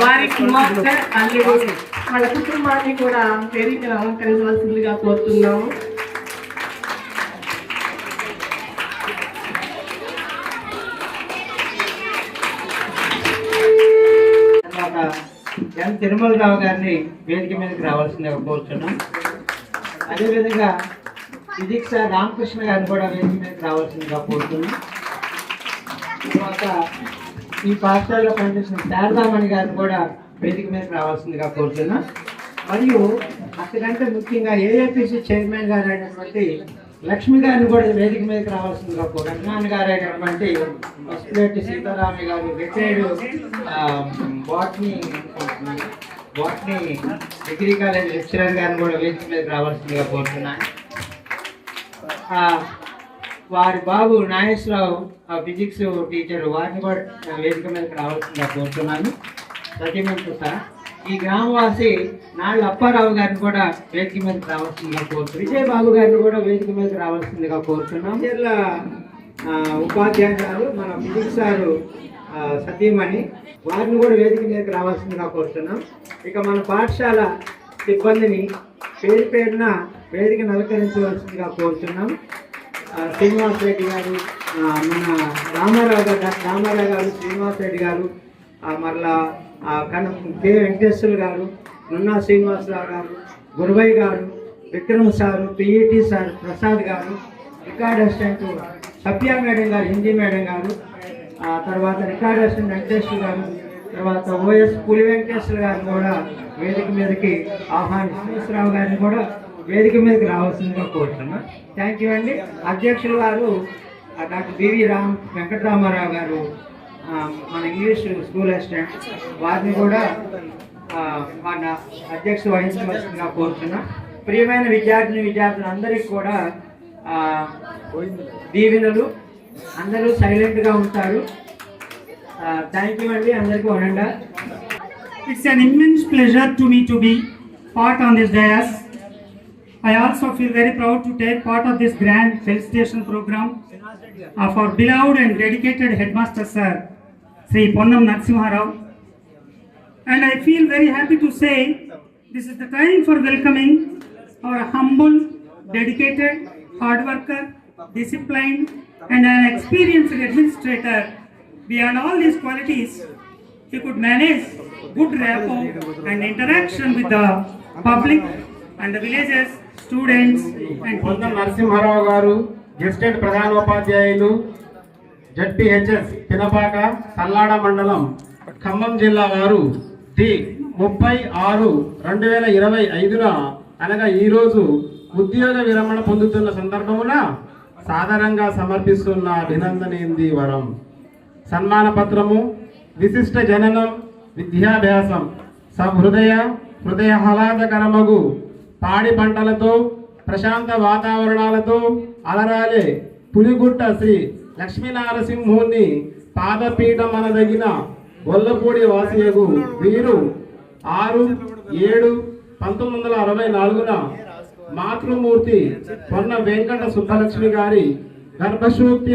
వారి కుమార్తె అల్లుడు వాళ్ళ కుటుంబాన్ని కూడా వేదికను అలంకరించవలసిందిగా కోరుతున్నాము. ఎన్ తిరుమలరావు గారిని వేదిక మీదకి రావాల్సిందిగా కోరుతున్నాం. అదేవిధంగా ఫిజిక్స్ రామకృష్ణ గారిని కూడా వేదిక మీదకి రావాల్సిందిగా కోరుతున్నాం. తర్వాత ఈ పాఠశాలలో పనిచేసిన శారదామణి గారిని కూడా వేదిక మీదకి రావాల్సిందిగా కోరుతున్నాం. మరియు అంతకంటే ముఖ్యంగా ఏఐపిసి చైర్మన్ గారు అయినటువంటి లక్ష్మి గారిని కూడా వేదిక మీదకి రావాల్సిందిగా రఘునాథ్ గారు అయినటువంటి వస్తులేటి సీతారామి గారు retired botany degree college lecturer గారిని కూడా వేదిక మీదకి రావాల్సిందిగా కోరుతున్నాను. వారి బాబు నాగేశ్వరరావు ఫిజిక్స్ టీచర్, వారిని కూడా వేదిక మీదకి రావాల్సిందిగా కోరుతున్నాను. సత్యమంతు సార్ ఈ గ్రామవాసి నాళ్ళ అప్పారావు గారిని కూడా వేదిక మీదకి రావాల్సిందిగా కోరుతున్నాం. విజయబాబు గారిని కూడా వేదిక మీదకి రావాల్సిందిగా కోరుతున్నాం. జిల్లా ఉపాధ్యాయులు మన ఫిజిక్స్ సారు సతీమణి, వారిని కూడా వేదిక మీదకి రావాల్సిందిగా కోరుతున్నాం. ఇక మన పాఠశాల సిబ్బందిని పేరు పేరున వేదికను అలంకరించవలసిందిగా కోరుతున్నాం. శ్రీనివాస్ రెడ్డి గారు, మన రామారావు గారు, శ్రీనివాస్ రెడ్డి గారు, మరలా కె వెంకటేశ్వర గారు, నున్నా శ్రీనివాసరావు గారు, గురువయ్య గారు, Vikram sir, PET sir Prasad గారు, రికార్డ్ అసిస్టెంట్ సత్య మేడం గారు, హిందీ మేడం గారు, తర్వాత రికార్డ్ అసిస్టెంట్ వెంకటేశ్వర గారు, తర్వాత ఓఎస్ పులి వెంకటేశ్వర గారిని కూడా వేదిక మీదకి శ్రీనివాసరావు గారిని కూడా వేదిక మీదకి రావాల్సిందిగా కోరుతున్నాం. థ్యాంక్ యూ అండి. అధ్యక్షులు గారు డాక్టర్ బివి వెంకటరామారావు గారు, మన ఇంగ్లీష్ స్కూల్ అసిస్టెంట్, వారిని కూడా మన అధ్యక్షులు వహించవలసిందిగా కోరుతున్నాం. ప్రియమైన విద్యార్థులు అందరికీ కూడా దీవెనలు. అందరూ సైలెంట్గా ఉంటారు. థ్యాంక్ యూ అండి. అందరికీ వనండా. It's an immense pleasure to me to be part on this dais. I also feel very proud to take part of this grand felicitation program of our beloved and dedicated headmaster sir, Sri Ponnam Narasimha Rao. And I feel very happy to say this is the time for welcoming our humble, dedicated, hard worker, disciplined and an experienced administrator. Beyond all these qualities, he could manage good rapport and interaction with the public and the villages, students and Ponnam Narasimha Rao గారు, గెస్టెడ్ ప్రధానోపాధ్యాయులు, ZPHS Pinapaka Tallada మండలం ఖమ్మం జిల్లా వారు 30/6/2025 అనగా ఈరోజు ఉద్యోగ విరమణ పొందుతున్న సందర్భమున సాధారణంగా సమర్పిస్తున్న అభినందనేంది వరం, సన్మాన పత్రము, విశిష్ట జననం, విద్యాభ్యాసం, హృదయ ఆహ్లాదకరమగు పాడి పంటలతో ప్రశాంత వాతావరణాలతో అలరాలే పులిగుట్ట శ్రీ లక్ష్మీనారసింహుని పాదపీఠం అనదగిన గొల్లపూడి వాసియగు వీరు 6/7/1964 మాతృమూర్తి పొన్న వెంకట సుబ్బలక్ష్మి గారి గర్భశూక్తి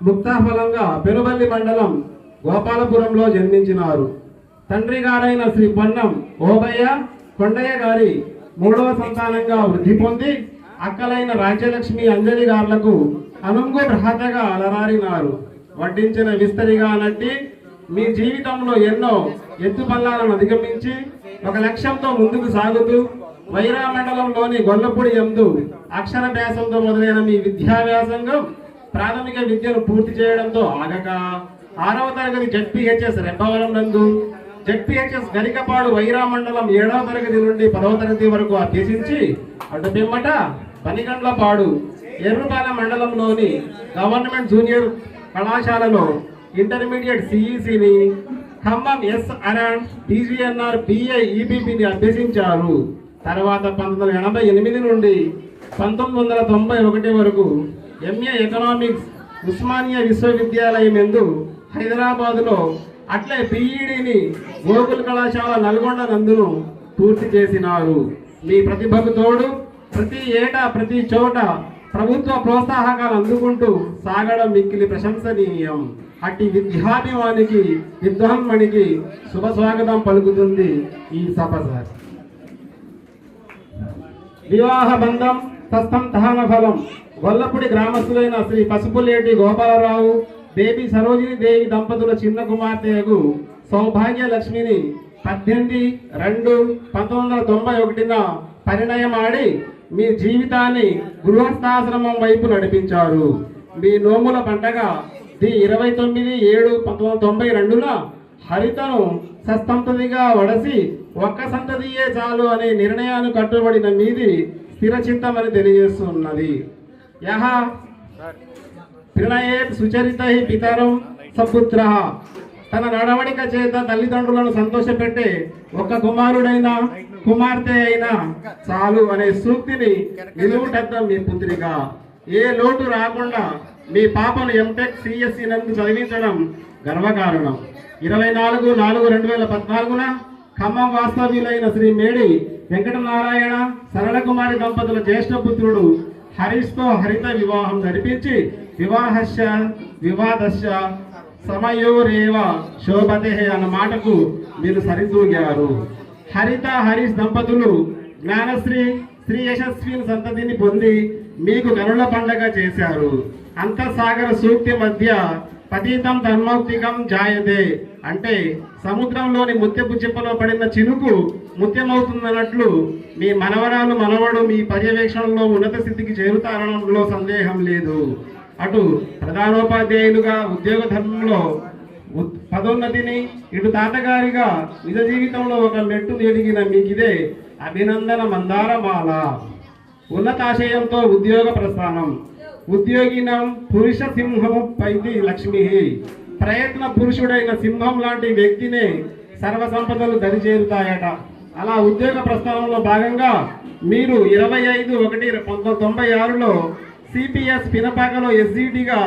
ముక్తాఫలంగా పెరుబల్లి మండలం గోపాలపురంలో జన్మించినారు. తండ్రి గారైన శ్రీ పొన్నం ఓబయ్య కొండయ్య గారి 3వ సంతానంగా వృద్ధి పొంది అక్కలైన రాజ్యలక్ష్మి అంజలి గారులకు అనుంగు భ్రాతగా అలరారినారు. వడ్డించిన విస్తరిగా నట్టి మీ జీవితంలో ఎన్నో ఎత్తుపల్లాలను అధిగమించి ఒక లక్ష్యంతో ముందుకు సాగుతూ వైరా మండలంలోని గొల్లపూడి యందు అక్షరాభ్యాసంతో మొదలైన మీ విద్యాభ్యాసంగా ప్రాథమిక విద్యను పూర్తి చేయడంతో ఆగక 6వ తరగతి జడ్పీహెచ్ఎస్ రెబ్బవరం నందు, జడ్పీహెచ్ఎస్ గరికపాడు వైరా మండలం 7వ తరగతి నుండి 10వ తరగతి వరకు అభ్యసించి అడ్డబిమ్మట పనిగండ్లపాడు ఎర్రుపాలెం మండలంలోని గవర్నమెంట్ జూనియర్ కళాశాలలో ఇంటర్మీడియట్ సిఈసిని, ఖమ్మం ఎస్ఆర్ఎన్ టీజీఎన్ఆర్ బిఏ ఈబీపీని అభ్యసించారు. తర్వాత 1988 నుండి 1991 వరకు ఎంఏ ఎకనామిక్స్ ఉస్మానియా విశ్వవిద్యాలయం యందు హైదరాబాదులో, అట్లే పిఈడిని గోకుల్ కళాశాల నల్గొండ నందును పూర్తి చేసినారు. మీ ప్రతిభకు తోడు ప్రతి ఏటా ప్రతి చోట ప్రభుత్వ ప్రోత్సాహకాలు అందుకుంటూ సాగడం మిక్కిలి ప్రశంసనీయం. అట్టి విద్యాభిమానికి విద్వాన్మణికి శుభ స్వాగతం పలుకుతుంది ఈ సభ సార్. వివాహ బంధం తస్థం తహన ఫలం. గొల్లపూడి గ్రామస్తులైన శ్రీ పసుపులేటి గోపాలరావు బేబీ సరోజిని దేవి దంపతుల చిన్న కుమార్తెకు సౌభాగ్య లక్ష్మిని 18/2/1991 పరిణయమాడి మీ జీవితాన్ని గృహస్థాశ్రమం వైపు నడిపించారు. మీ నోముల పండగ ది 29/7/1992 హరితను సస్తంతదిగా వడసి ఒక్క సంతతియే చాలు అనే నిర్ణయాన్ని కట్టుబడిన మీది స్థిరచిత్తమని తెలియజేస్తున్నది. యహ ప్రణయేత్ సుచరితై పితరం సపుత్ర. తన నడవడిక చేత తల్లిదండ్రులను సంతోషపెట్టే ఒక్క కుమారుడైనా కుమార్తె అయినా చాలు అనే సూక్తిని నిలువుటద్దం మీ పుత్రిక. ఏ లోటు రాకుండా మీ పాపను ఎంటెక్ సిఎస్సి నందు చదివించడం గర్వకారణం. 24/4/2014 ఖమ్మం వాస్తవ్యులైన శ్రీ మేడి వెంకటనారాయణ సరళకుమారి దంపతుల జ్యేష్ఠ పుత్రుడు హరీష్తో హరిత వివాహం జరిపించి వివాదస్య సమయోరేవ శోభతే అన్న మాటకు మీరు సరితూగారు. హరిత హరీష్ దంపతులు జ్ఞానశ్రీ శ్రీ యశస్విని సంతతిని పొంది మీకు కనుల పండగ చేశారు. అంతఃసాగర సూక్తి మధ్య పతీతం తన్మౌక్తికం జాయతే అంటే సముద్రంలోని ముత్యపు చిప్పలో పడిన చినుకు ముత్యమవుతుందన్నట్లు మీ మనవరాలు మనవడు మీ పర్యవేక్షణలో ఉన్నత స్థితికి చేరుతారనడంలో సందేహం లేదు. అటు ప్రధానోపాధ్యాయులుగా ఉద్యోగ ధర్మంలో పదోన్నతిని, ఇటు తాతగారిగా నిజ జీవితంలో ఒక మెట్టు ఎదిగిన మీకిదే అభినందన మందారమాల. ఉన్నతాశయంతో ఉద్యోగ ప్రస్థానం. ఉద్యోగినం పురుష సింహము పైతి లక్ష్మి. ప్రయత్న పురుషుడైన సింహం లాంటి వ్యక్తినే సర్వసంపదలు దరిచేరుతాయట. అలా ఉద్యోగ ప్రస్థానంలో భాగంగా మీరు 25/1/1996లో సిపిఎస్ పినపాకలో ఎస్జిటిగా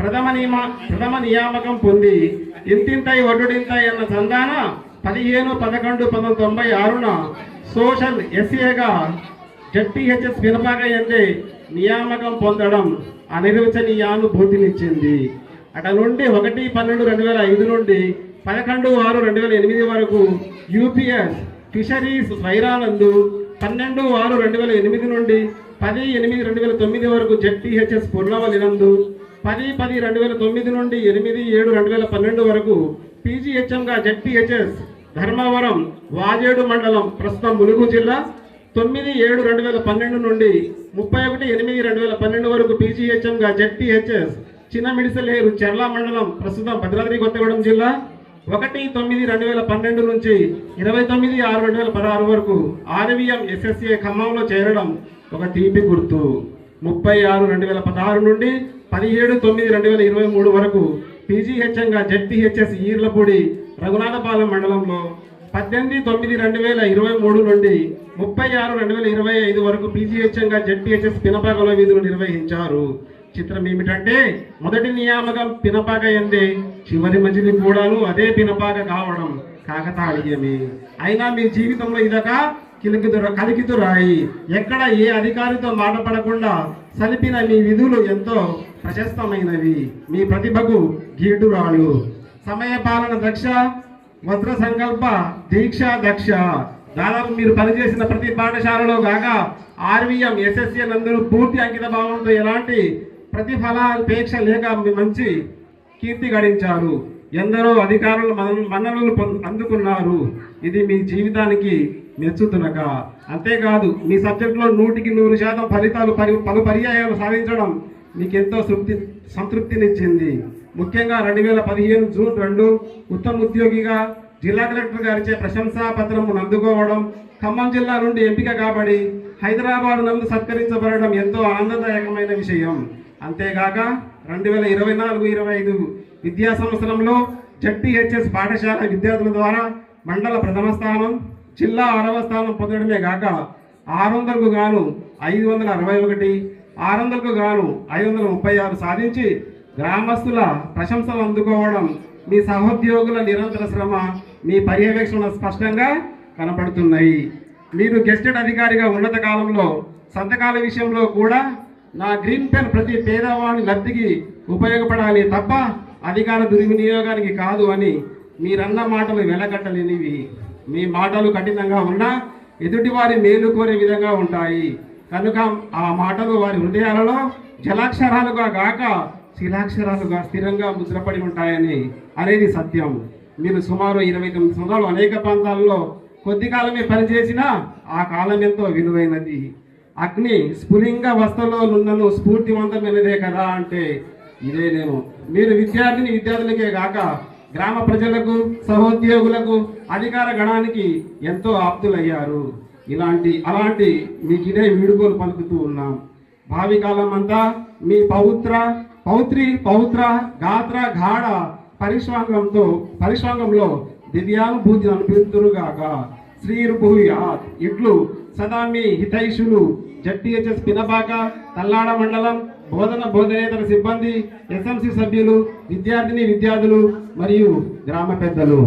ప్రథమ నియామకం పొంది ఇంతింతై ఒడ్డుడింతై అన్న సంధాన 15/11/1996న సోషల్ ఎస్ఏగా జడ్పిహెచ్ఎస్ పినపాక ఎందే నియామకం పొందడం అనిర్వచనీయానుభూతినిచ్చింది. అట నుండి 1/12/2005 నుండి 11/6/2008 వరకు యూపీఎస్ ఫిషరీస్ వైరానందు, 12/6/2008 నుండి 10/8/2009 వరకు జడ్పిహెచ్ఎస్ పుర్ణవలినందు, 10/10/2009 నుండి 8/7/2012 వరకు పీజీహెచ్ఎంగా జడ్పిహెచ్ఎస్ ధర్మవరం వాజేడు మండలం ప్రస్తుతం ములుగు జిల్లా, 9/7/2012 నుండి 31/8/2012 వరకు పీజీహెచ్ఎంగా జడ్పిహెచ్ఎస్ చిన్న మిడిసలేరు చెర్ల మండలం ప్రస్తుతం భద్రాద్రి కొత్తగూడెం జిల్లా, 1/9/2012 నుంచి 29/6/2016 వరకు ఆర్వీఎం ఎస్ఎస్ఏ ఖమ్మంలో చేరడం ఒక తీపి గుర్తు. 30/6/2016 నుండి 17/9/2023 వరకు పీజీహెచ్ఎంగా జడ్పిహెచ్ఎస్ ఈర్లపూడి రఘునాథపాలెం మండలంలో, 18/9/2023 నుండి 30/6/2025 వరకు పీజీహెచ్ఎంగా జడ్పిహెచ్ఎస్ పినపాకలో విధులు నిర్వహించారు. చిత్రం ఏమిటంటే మొదటి నియామకం పినపాక ఎందే, చివరి మజిలి కూడాను అదే పినపాక కావడం కాకతాళీయమే. అయినా మీ జీవితంలో ఇదొక కలికితురాయి. ఎక్కడ ఏ అధికారితో మాట పడకుండా సలిపిన మీ విధులు ఎంతో ప్రశస్తమైనవి. మీ ప్రతిభకు గీటురాళ్ళు. సమయపాలన దక్ష, వజ్ర సంకల్ప దీక్ష దక్ష. దాదాపు మీరు పనిచేసిన ప్రతి పాఠశాలలో కాగా ఆర్వీఎం ఎస్ఎస్ఏ నందు పూర్తి అంకిత భావంతో ఎలాంటి ప్రతిఫలాపేక్ష లేక మంచి కీర్తి గడించారు. ఎందరో అధికారులు మన్ననలు అందుకున్నారు. ఇది మీ జీవితానికి మెచ్చుతునక. అంతేకాదు మీ సబ్జెక్టులో 100% ఫలితాలు పలు పర్యాయాలు సాధించడం మీకెంతో సంతృప్తినిచ్చింది. ముఖ్యంగా 2015 జూన్ 2 ఉత్తమ ఉద్యోగిగా జిల్లా కలెక్టర్ గారిచే ప్రశంసా పత్రము అందుకోవడం, ఖమ్మం జిల్లా నుండి ఎంపిక కాబడి హైదరాబాద్ నందు సత్కరించబడడం ఎంతో ఆనందదాయకమైన విషయం. అంతేగాక 2024-25 విద్యా సంవత్సరంలో జడ్పిహెచ్ఎస్ పాఠశాల విద్యార్థుల ద్వారా మండల ప్రథమ స్థానం, జిల్లా 6వ స్థానం పొందడమే కాక 600కు గాను 561, 600కు గాను 536 సాధించి గ్రామస్తుల ప్రశంసలు అందుకోవడం మీ సహోద్యోగుల నిరంతర శ్రమ, మీ పర్యవేక్షణ స్పష్టంగా కనపడుతున్నాయి. మీరు గెస్టెడ్ అధికారిగా ఉన్నత కాలంలో సంతకాల విషయంలో కూడా నా గ్రీన్ పెన్ ప్రతి పేదవాని లబ్ధికి ఉపయోగపడాలి తప్ప అధికార దుర్వినియోగానికి కాదు అని మీరన్న మాటలు వెలకట్టలేనివి. మీ మాటలు కఠినంగా ఉన్నా ఎదుటివారి మేలు కోరే విధంగా ఉంటాయి కనుక ఆ మాటలు వారి హృదయాలలో జలాక్షరాలుగా గాక శిలాక్షరాలుగా స్థిరంగా ముద్రపడి ఉంటాయని అనేది సత్యం. మీరు సుమారు 29 సంవత్సరాలు అనేక ప్రాంతాల్లో కొద్ది కాలమే పనిచేసినా ఆ కాలం ఎంతో విలువైనది. అగ్ని స్ఫులింగ వస్తలో నున్నను స్ఫూర్తివంతమైనదే కదా అంటే ఇదే నేను. మీరు విద్యార్థులకే గాక గ్రామ ప్రజలకు, సహోద్యోగులకు, అధికార గణానికి ఎంతో ఆప్తులయ్యారు. అలాంటి మీకు ఇదే వీడుకోలు పలుకుతూ ఉన్నాం. భావి కాలం అంతా మీ పౌత్ర గాత్ర గాఢ పరిశ్వాంగంలో దివ్యానుభూతి అనుభవింతురుగాక. శ్రీరుభూయాత్ ఇట్లు సదా మీ హితైషులు జడ్టీహెచ్ఎస్ పినపాక తల్లాడ మండలం బోధనేతర సిబ్బంది, ఎస్ఎంసి సభ్యులు, విద్యార్థిని విద్యార్థులు మరియు గ్రామ పెద్దలు.